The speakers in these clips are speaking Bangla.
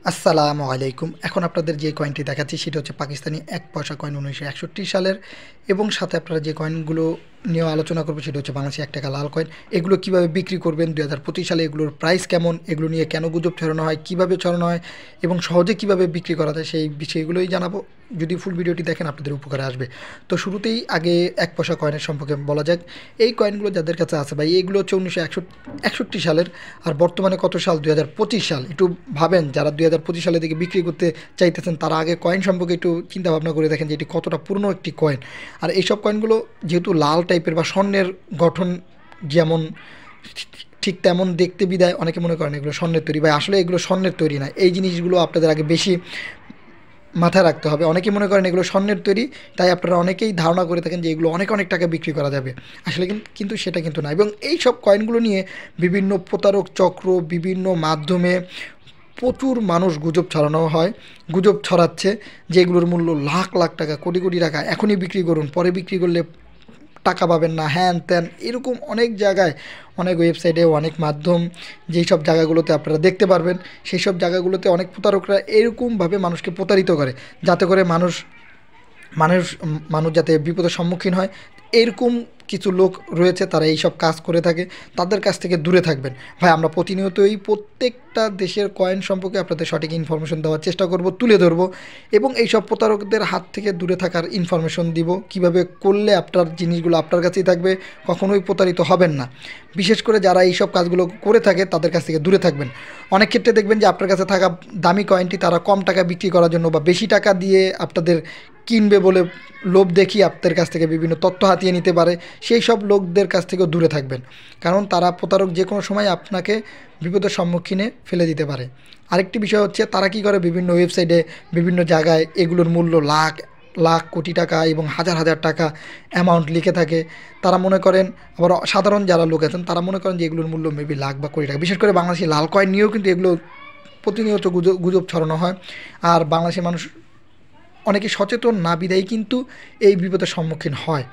আসসালামু আলাইকুম। এখন আপনাদের যে কয়েনটি দেখাচ্ছি সেটা হচ্ছে পাকিস্তানি ১ পয়সা কয়েন ১৯৬১ সালের এবং সাথে আপনারা যে কয়েনগুলো নিয়েও আলোচনা করবো সেটা হচ্ছে বাংলাদেশি ৳১ লাল কয়েন। এগুলো কিভাবে বিক্রি করবেন ২০২৫ সালে, এগুলোর প্রাইস কেমন, এগুলো নিয়ে কেন গুজব ছড়ানো হয়, কিভাবে ছড়ানো হয় এবং সহজে কিভাবে বিক্রি করা যায় সেই বিষয়গুলোই জানাবো। যদি ফুল ভিডিওটি দেখেন আপনাদের উপকারে আসবে। তো শুরুতেই আগে ১ পয়সা কয়েনের সম্পর্কে বলা যাক। এই কয়েনগুলো যাদের কাছে আছে ভাই, এগুলো হচ্ছে ১৯৬১ সালের। আর বর্তমানে কত সাল? ২০২৫ সাল। একটু ভাবেন, যারা ২০২৫ সালের দিকে বিক্রি করতে চাইতেছেন তারা আগে কয়েন সম্পর্কে একটু চিন্তা ভাবনা করে দেখেন যে এটি কতটা পুরনো একটি কয়েন। আর এইসব কয়েনগুলো যেহেতু লাল টাইপের বা স্বর্ণের গঠন যেমন ঠিক তেমন দেখতে বিদায় অনেকে মনে করেন এগুলো স্বর্ণের তৈরি, ভাই আসলে এগুলো স্বর্ণের তৈরি না। এই জিনিসগুলো আপনাদের আগে বেশি মাথায় রাখতে হবে। অনেকেই মনে করেন এগুলো স্বর্ণের তৈরি, তাই আপনারা অনেকেই ধারণা করে থাকেন যে এগুলো অনেক অনেক টাকা বিক্রি করা যাবে। আসলে কিন্তু সেটা কিন্তু না। এবং এই সব কয়েনগুলো নিয়ে বিভিন্ন প্রতারক চক্র বিভিন্ন মাধ্যমে প্রচুর মানুষ গুজব ছড়ানো হয়, গুজব ছড়াচ্ছে যে এগুলোর মূল্য লাখ লাখ টাকা, কোটি কোটি টাকা, এখনই বিক্রি করুন, পরে বিক্রি করলে টাকা পাবেন না, হ্যান ত্যান, এরকম অনেক জায়গায়, অনেক ওয়েবসাইটে, অনেক মাধ্যম, যেই সব জায়গাগুলোতে আপনারা দেখতে পারবেন সেই সব জায়গাগুলোতে অনেক প্রতারকরা এরকমভাবে মানুষকে প্রতারিত করে যাতে করে মানুষ মানুষ মানুষ যাতে বিপদের সম্মুখীন হয়। এরকম কিছু লোক রয়েছে তারা এইসব কাজ করে থাকে, তাদের কাছ থেকে দূরে থাকবেন। ভাই আমরা প্রতিনিয়তই প্রত্যেকটা দেশের কয়েন সম্পর্কে আপনাদের সঠিক ইনফরমেশন দেওয়ার চেষ্টা করব, তুলে ধরবো এবং এইসব প্রতারকদের হাত থেকে দূরে থাকার ইনফরমেশন দিব, কিভাবে করলে আপনার জিনিসগুলো আপনার কাছেই থাকবে, কখনোই প্রতারিত হবেন না। বিশেষ করে যারা এইসব কাজগুলো করে থাকে তাদের কাছ থেকে দূরে থাকবেন। অনেক ক্ষেত্রে দেখবেন যে আপনার কাছে থাকা দামি কয়েনটি তারা কম টাকা বিক্রি করার জন্য বা বেশি টাকা দিয়ে আপনাদের কিনবে বলে লোভ দেখিয়ে আপনাদের কাছ থেকে বিভিন্ন তথ্য হাতিয়ে নিতে পারে। সেই সব লোকদের কাছ থেকেও দূরে থাকবেন, কারণ তারা প্রতারক যে কোনো সময় আপনাকে বিপদের সম্মুখীনে ফেলে দিতে পারে। আরেকটি বিষয় হচ্ছে তারা কী করে, বিভিন্ন ওয়েবসাইটে বিভিন্ন জায়গায় এগুলোর মূল্য লাখ লাখ কোটি টাকা এবং হাজার হাজার টাকা অ্যামাউন্ট লিখে থাকে। তারা মনে করেন, আবার সাধারণ যারা লোক আছেন তারা মনে করেন যে এগুলোর মূল্য মেবি লাখ বা কোটি টাকা। বিশেষ করে বাংলাদেশি লাল কয়েন নিয়েও কিন্তু এগুলো প্রতিনিয়ত গুজব গুজব ছড়ানো হয়। আর বাংলাদেশের মানুষ অনেকে সচেতন না বিধায় কিন্তু এই বিপদের সম্মুখীন হয়।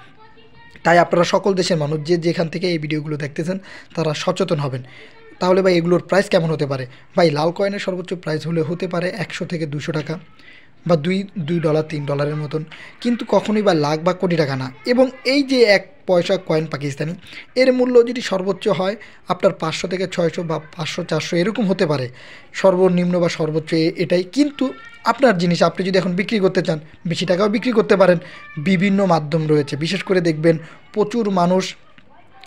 তাই আপনারা সকল দেশের মানুষ যে যেখান থেকে এই ভিডিওগুলো দেখতেছেন তারা সচেতন হবেন। তাহলে ভাই এগুলোর প্রাইস কেমন হতে পারে? ভাই লাল কয়েনের সর্বোচ্চ প্রাইস হতে পারে ১০০ থেকে ২০০ টাকা বা $2 $3 মতন, কিন্তু কখনোই বা লাখ বা কোটি টাকা না। এবং এই যে ১ পয়সা কয়েন পাকিস্তানি, এর মূল্য যদি সর্বোচ্চ হয় আপনার ৫০০ থেকে ৬০০ বা ৫০০ ৪০০ এরকম হতে পারে, সর্বনিম্ন বা সর্বোচ্চ এটাই। কিন্তু আপনার জিনিস আপনি যদি এখন বিক্রি করতে চান বেশি টাকাও বিক্রি করতে পারেন। বিভিন্ন মাধ্যম রয়েছে, বিশেষ করে দেখবেন প্রচুর মানুষ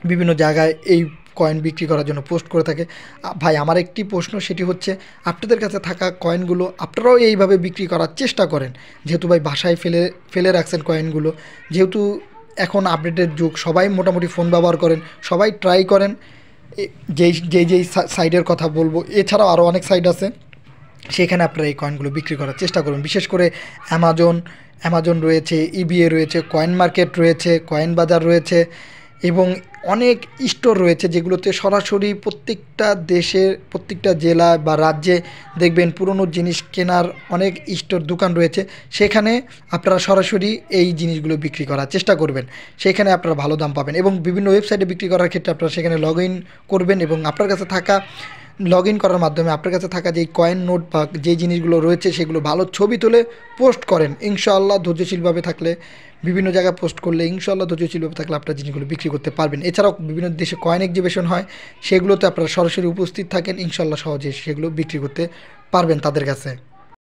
বিভিন্ন জায়গায় এই কয়েন বিক্রি করার জন্য পোস্ট করে থাকে। ভাই আমার একটি প্রশ্ন, সেটি হচ্ছে আপনাদের কাছে থাকা কয়েনগুলো আপনারাও এইভাবে বিক্রি করার চেষ্টা করেন। যেহেতু ভাই বাসায় ফেলে ফেলে রাখছেন কয়েনগুলো, যেহেতু এখন আপডেটের যুগ, সবাই মোটামুটি ফোন ব্যবহার করেন, সবাই ট্রাই করেন। যেই সাইডের কথা বলবো, এছাড়াও আরও অনেক সাইট আছে, সেখানে আপনারা এই কয়েনগুলো বিক্রি করার চেষ্টা করুন। বিশেষ করে অ্যামাজন রয়েছে, ইবিএ রয়েছে, কয়েন মার্কেট রয়েছে, কয়েন বাজার রয়েছে এবং অনেক স্টোর রয়েছে যেগুলোতে সরাসরি প্রত্যেকটা দেশের প্রত্যেকটা জেলা বা রাজ্যে দেখবেন পুরনো জিনিস কেনার অনেক স্টোর দোকান রয়েছে। সেখানে আপনারা সরাসরি এই জিনিসগুলো বিক্রি করার চেষ্টা করবেন, সেখানে আপনারা ভালো দাম পাবেন। এবং বিভিন্ন ওয়েবসাইটে বিক্রি করার ক্ষেত্রে আপনারা সেখানে লগ ইন করবেন এবং আপনার কাছে থাকা লগ ইন করার মাধ্যমে আপনার কাছে থাকা যেই কয়েন নোট বা যেই জিনিসগুলো রয়েছে সেগুলো ভালো ছবি তুলে পোস্ট করেন। ইনশাআল্লাহ ধৈর্যশীলভাবে থাকলে, বিভিন্ন জায়গায় পোস্ট করলে ইনশাআল্লাহ ধৈর্যশীলভাবে থাকলে আপনার জিনিসগুলো বিক্রি করতে পারবেন। এছাড়াও বিভিন্ন দেশে কয়েন এক্সিবিশন হয়, সেগুলোতে আপনারা সরাসরি উপস্থিত থাকেন, ইনশাআল্লাহ সহজে সেগুলো বিক্রি করতে পারবেন তাদের কাছে।